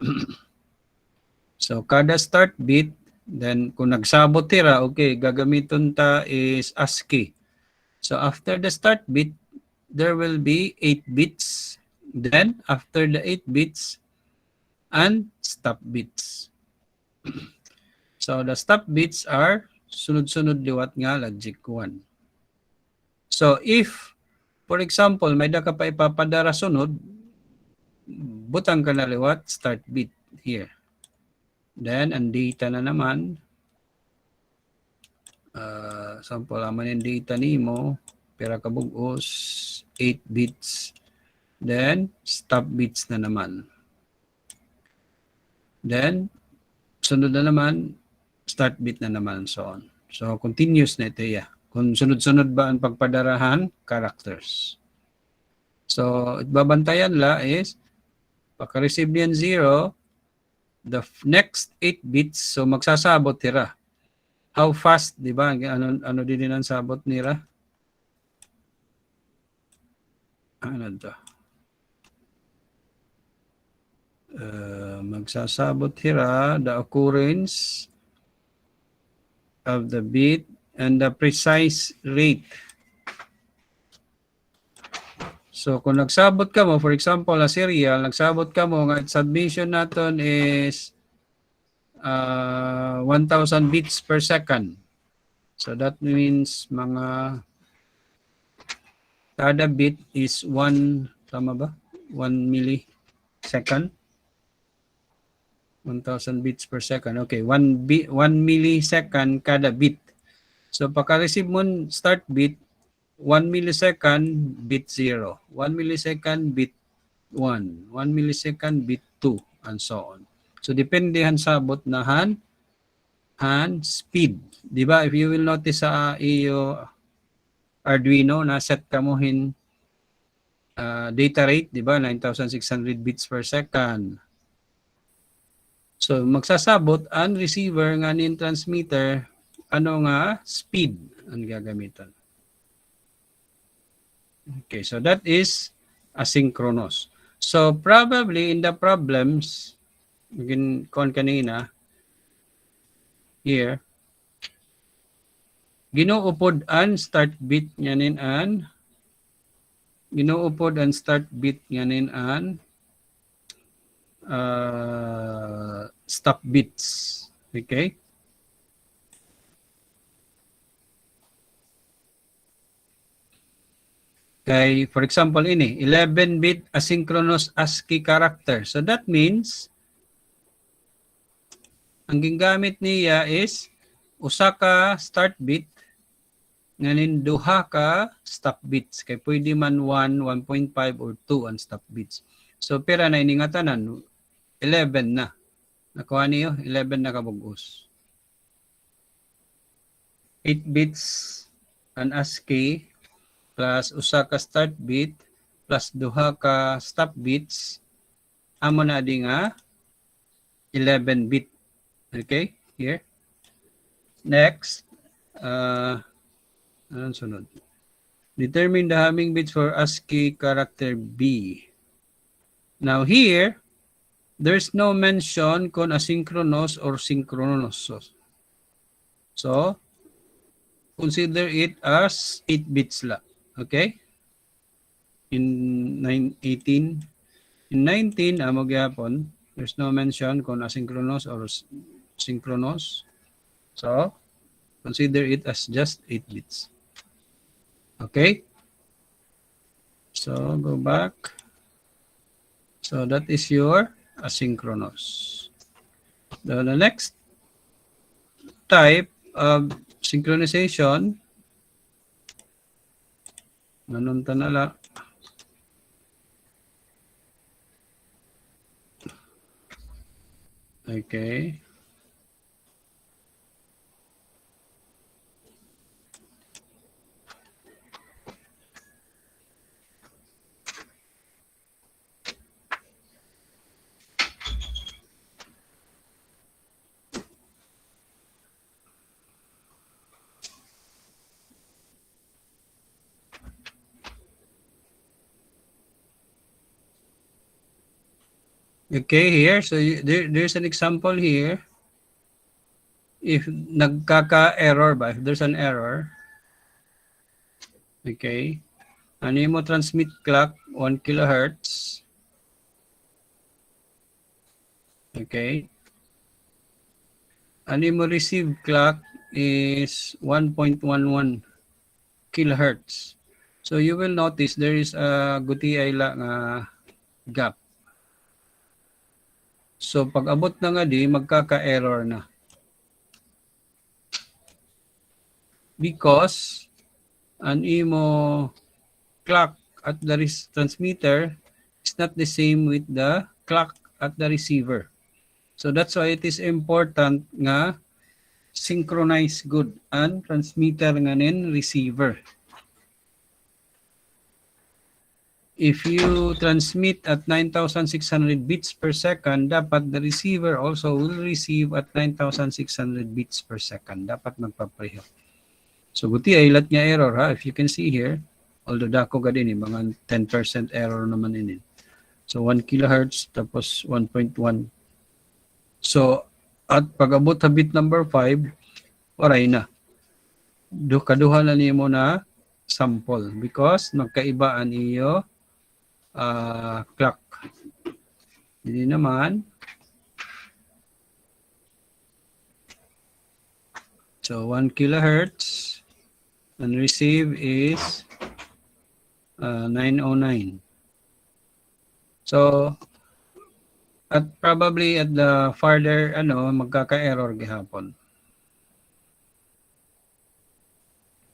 So kada start bit, then kung nagsabot tira, okay, gagamiton ta is ASCII. So after the start bit, there will be 8 bits. Then after the 8 bits, and stop bits. So the stop bits are sunod-sunod liwat nga logic 1. So if, for example, may da ka pa ipapadara sunod, butang ka na liwat, start bit here. Then, ang data na naman, sample naman yung data nimo, pera kabugos, 8 bits. Then, stop bits na naman. Then, sunod na naman, start bit na naman, so on. So, continuous na ito, yeah. Kung sunod-sunod ba ang pagpadarahan, characters. So, babantayan la is, pagka-receive niyan 0, the next 8 bits, so magsasabot tira. How fast, di ba? Ano din ang sabot nila? Ano to? Magsasabot tira the occurrence of the bit and the precise rate. So, kung nagsabot ka mo, for example, a serial, nagsabot ka mo, nga submission natin is 1,000 bits per second. So, that means mga kada bit is 1, tama ba? 1 millisecond. 1,000 bits per second. Okay, 1 millisecond kada bit. So, pagka-receive mo start bit, 1 millisecond, bit 0. 1 millisecond, bit 1. 1 millisecond, bit 2, and so on. So, depende han sabot na han speed. Di ba? If you will notice sa iyo Arduino, na-set ka mo data rate, di ba? 9,600 bits per second. So, magsasabot ang receiver nga ni transmitter, ano nga? Speed ang gagamitan. Okay, so that is asynchronous. So probably in the problems, kon kanina, here, ginuupod ang start bit nganin an, ginuupod ang start bit nganin an stop bits. Okay? Kay, for example, ini 11-bit asynchronous ASCII character. So that means ang gingamit niya is usa ka start bit nganin duha ka stop bits kay pwede man 1, 1.5 or 2 ang stop bits. So pira na ini nga tanan 11 na. Nakuha niyo 11 na kabugos. 8 bits an ASCII plus usa ka start bit plus duha ka stop bits amo na di nga 11 bit. Okay, here. Next, anong sunod? Determine the Hamming bits for ASCII character B. Now here, there's no mention kung asynchronous or synchronous. So, consider it as 8 bits la. Okay? In 18, in 19, amo gyapon, there's no mention kung asynchronous or synchronous. So, consider it as just 8 bits. Okay? So, go back. So, that is your asynchronous. The next type of synchronization, nanunta na lang. Okay. Okay, here. So there's an example here. If nagkaka-error ba? If there's an error. Okay. Ano mo transmit clock? 1 kilohertz. Okay. Ano mo receive clock is 1.11 kilohertz. So you will notice there is a gutiay la nga gap. So pag abot na nga di, magkaka-error na. Because an imo clock at the transmitter is not the same with the clock at the receiver. So that's why it is important nga synchronize good ang transmitter nga nin receiver. If you transmit at 9,600 bits per second, dapat the receiver also will receive at 9,600 bits per second. Dapat magpapareho. So, buti ay ilat nga error ha. If you can see here, although dako ga din, mga 10% error naman ini. So, 1 kilohertz tapos 1.1. So, at pag-abot sa bit number 5, waray na. Kaduha na niyo mo na sample because magkaibaan iyo clock. Hindi naman. So 1 kilohertz and receive is 909. So at probably at the farther magkaka-error gihapon.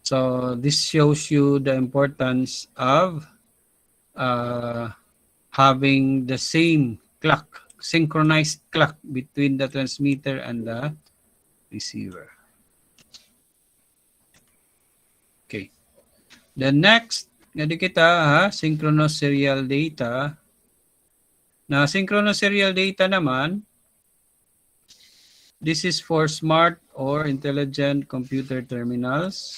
So this shows you the importance of having the same clock, synchronized clock between the transmitter and the receiver. Okay. The next, ngadi kita synchronous serial data. Na synchronous serial data naman, this is for smart or intelligent computer terminals.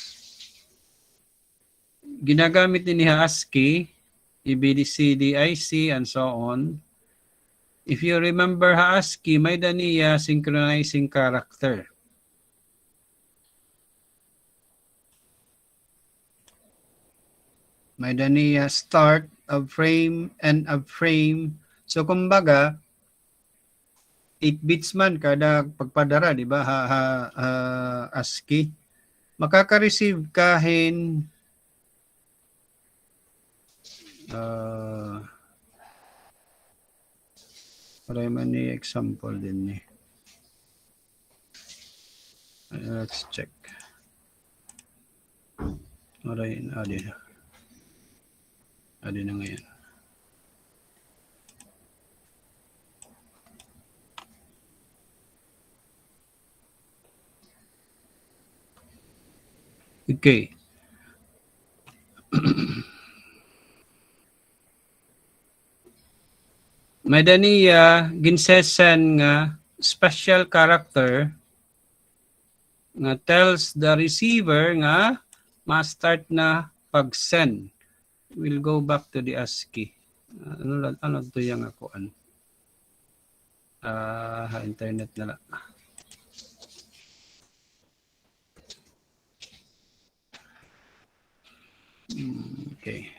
Ginagamit din ni ASCII, EBDC, DIC, and so on. If you remember ASCII, may daniya synchronizing character. May daniya start of frame, end of frame. So kumbaga, 8 bits man kada pagpadara, di ba? ASCII. Makaka-receive kahin para man ni example din ni. Let's check. Alright, adi na. Adi na ngayon. Okay. May daniya ginsesan nga special character nga tells the receiver nga ma-start na pag-send. We'll go back to the ASCII. Ano to yung akuan? Internet na lang. Okay.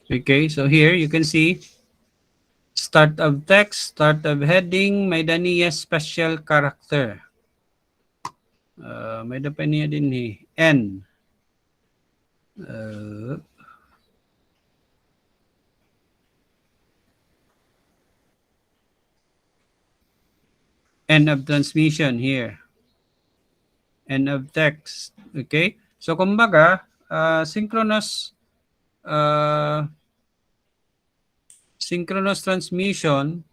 Okay, so here you can see start of text, start of heading, may daniya special character. May dapat niya din N. End of transmission here. End of text. Okay? So, kumbaga, synchronous transmission,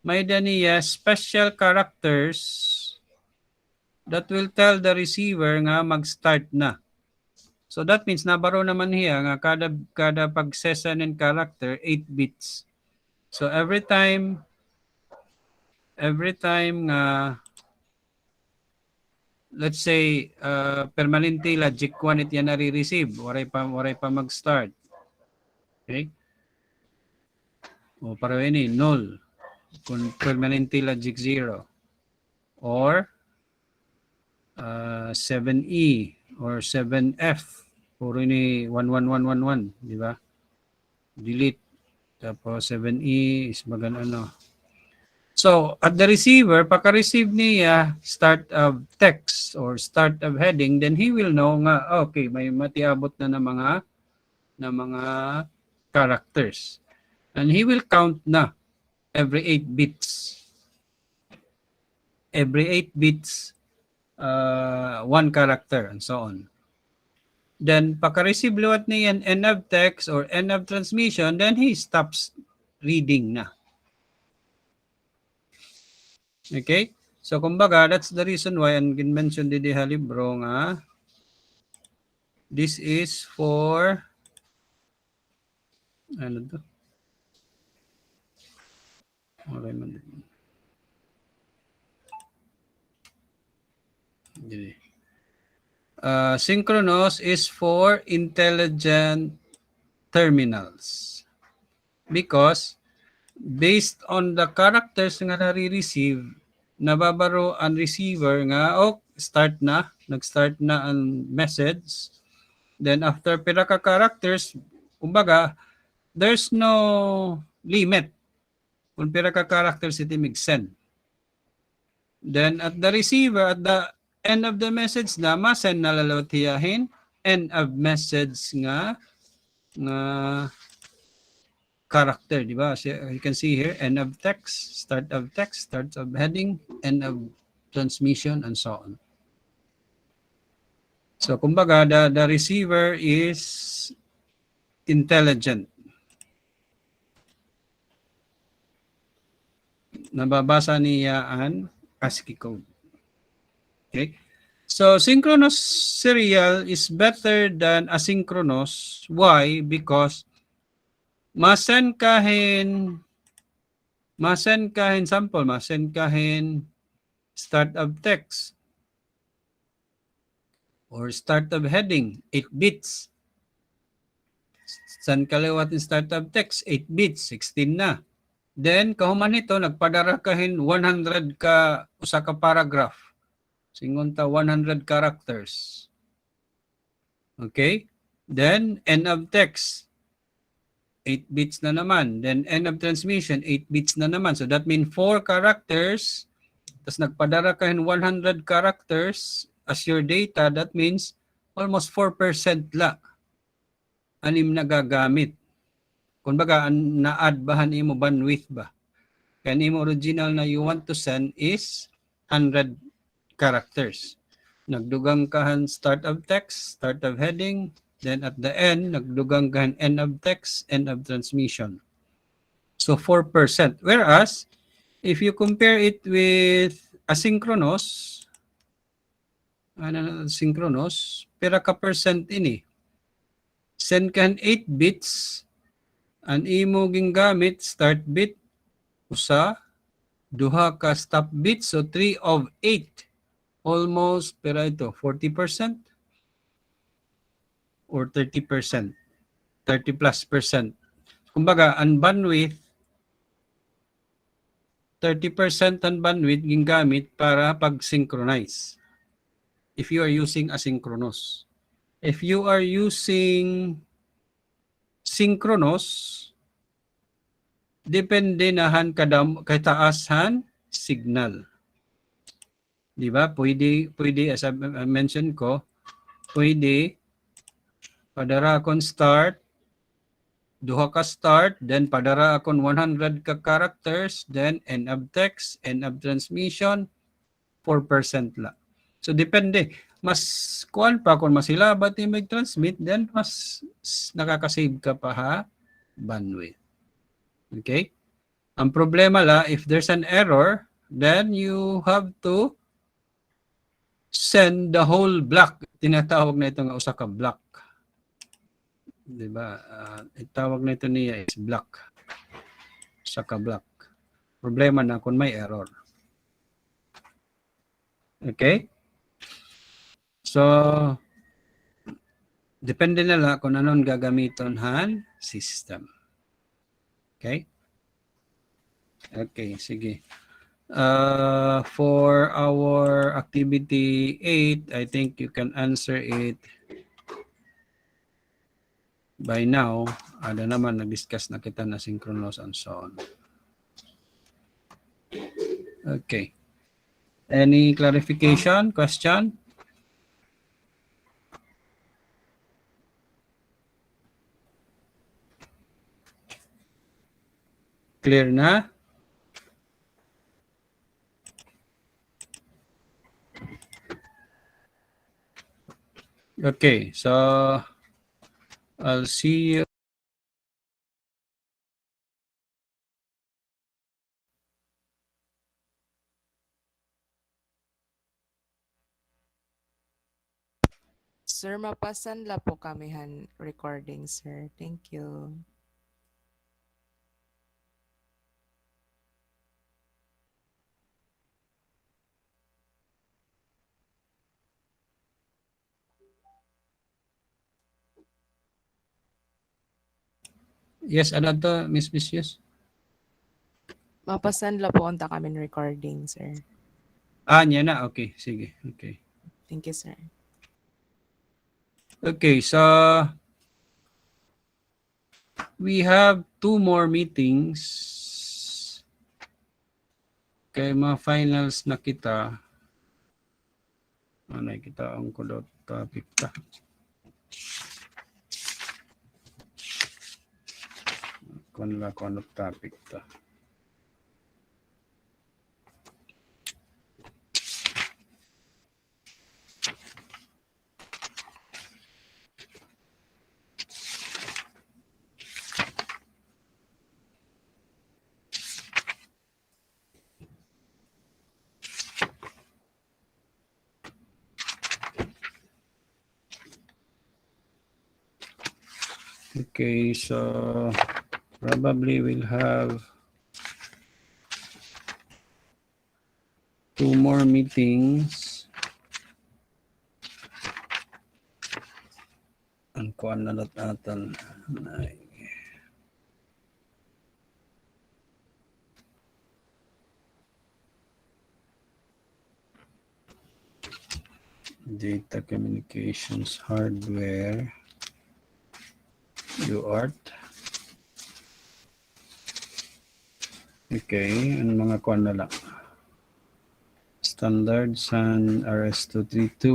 may daniya special characters that will tell the receiver nga mag-start na. So, that means, nabaro naman hiya nga kada pagsesa ng character, 8 bits. So, every time let's say permanente logic 1 it yan nare-receive, waray pa mag-start. Okay? O para ini null kung permanente logic 0 or 7E or 7F puro ini 11111, di ba? Delete. Tapos 7E is ano. So, at the receiver, pagka-receive niya start of text or start of heading, then he will know nga, okay, may matiabot na mga characters. And he will count na every 8 bits. Every 8 bits, 1 character, and so on. Then, pagka-receive liwat niya end of text or end of transmission, then he stops reading na. Okay? So, kumbaga, that's the reason why, and mention di halibro nga, this is for, ano to? Okay man din. Synchronous is for intelligent terminals. Because, based on the characters nga nare-receive, nababaro ang receiver nga, nag-start na ang message. Then after pila ka characters, kumbaga, there's no limit kung pila ka characters iti mag-send. Then at the receiver, at the end of the message na, ma-send na lalawatiyahin, end of message nga character, di ba? So you can see here, end of text, start of heading, end of transmission, and so on. So, kumbaga, the receiver is intelligent. Nababasa niya ang ASCII code. Okay? So, synchronous serial is better than asynchronous. Why? Because masend kahin start of text or start of heading 8 bits. Send kaliwat in start of text 8 bits, 16 na. Then kahuman nito nagpadara kahin 100 ka usa ka paragraph. Singon ta 100 characters. Okay? Then end of text 8 bits na naman. Then end of transmission, 8 bits na naman. So that means 4 characters. Tapos nagpadara ka 100 characters as your data. That means almost 4% la. Anim na gagamit. Kumbaga, na-add ba imo bandwidth ba? Kaya imo original na you want to send is 100 characters. Nagdugang kahan start of text, start of heading, then at the end, nagdugang kahan end of text, end of transmission. So 4%. Whereas, if you compare it with asynchronous, synchronous, pera ka percent ini. Send kan 8 bits, ang imo gingamit start bit usa, duha ka stop bit, so 3 of 8. Almost, pera ito, 40% or 30%. 30 plus percent. Kumbaga, ang bandwidth, 30% ang bandwidth gingamit para pag-synchronize. If you are using asynchronous. If you are using synchronous, depende nahan kataasan signal. Di ba? Pwede, as I mentioned ko, pwede padara akong start, duha ka start, then padara akong 100 ka characters, then end of text, end of transmission, 4% la. So depende. Mas kuan pa kung masilabat yung mag-transmit, then mas nakakasave ka pa ha bandwidth. Okay? Ang problema la, if there's an error, then you have to send the whole block. Tinatawag na ito nga usa ka block. Diba? Itawag na ito niya is block. Usa ka block. Problema na kung may error. Okay? So, depende na lang kung anong gagamiton han system. Okay? Okay, sige. For our activity 8, I think you can answer it by now. Ada naman, nag-discuss na kita na synchronous and so on. Okay. Any clarification, question? Clear na? Okay, so I'll see you. Sir, mapasan la po kami han recording, sir. Thank you. Yes, ano to, Miss Vicious? Mapasan la po unta kami recording, sir. Niya na. Okay, sige. Okay. Thank you, sir. Okay, so we have 2 more meetings. Kay mga finals na kita. Ano kita ang kulot topic ta. Kung topic ta. Okay, so probably we'll have 2 more meetings. Ang kuan na natatan. Data communications hardware. UART. Okay, ang mga kuan na lang. Standards and RS-232.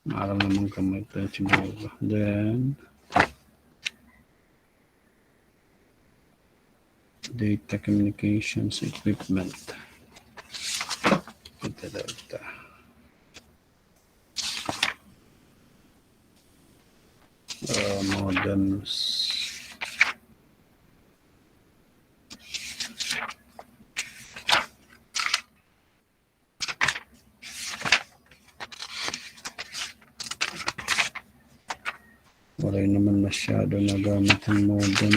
Maaram naman kamay ito. Then, Data communications equipment. Data. Modems. Wala naman masyado nagamit ang modem.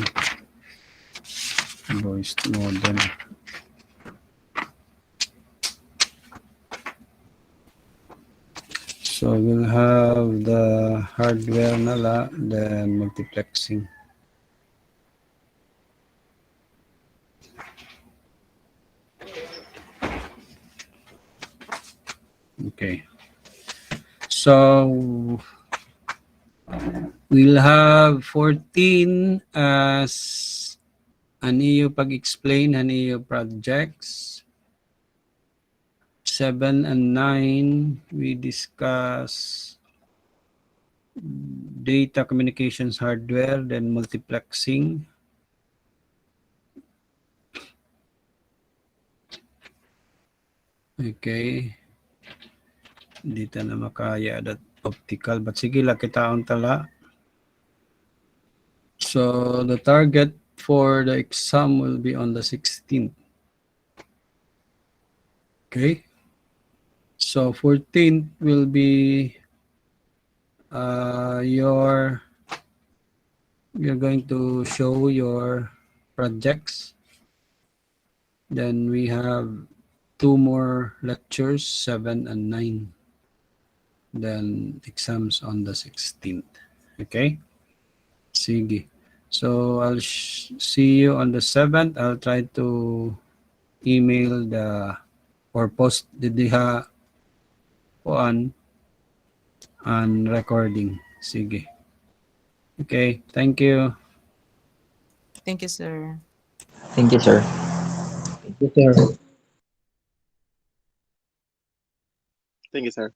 Voice modem. So we'll have the hardware nala, then multiplexing. Okay. So we'll have 14 as Anio pag-explain, Anio projects. 7 and 9, we discuss data communications hardware, then multiplexing. Okay. Dito na makaya that optical, but sige lang kitaon tala. So the target for the exam will be on the 16th. Okay. So 14th will be you're going to show your projects. Then we have 2 more lectures, 7 and 9. Then exams on the 16th. Okay? Sige. So I'll see you on the 7th. I'll try to email or post the diha on recording. Sige. Okay. Thank you. Thank you, sir. Thank you, sir. Thank you, sir. Thank you, sir.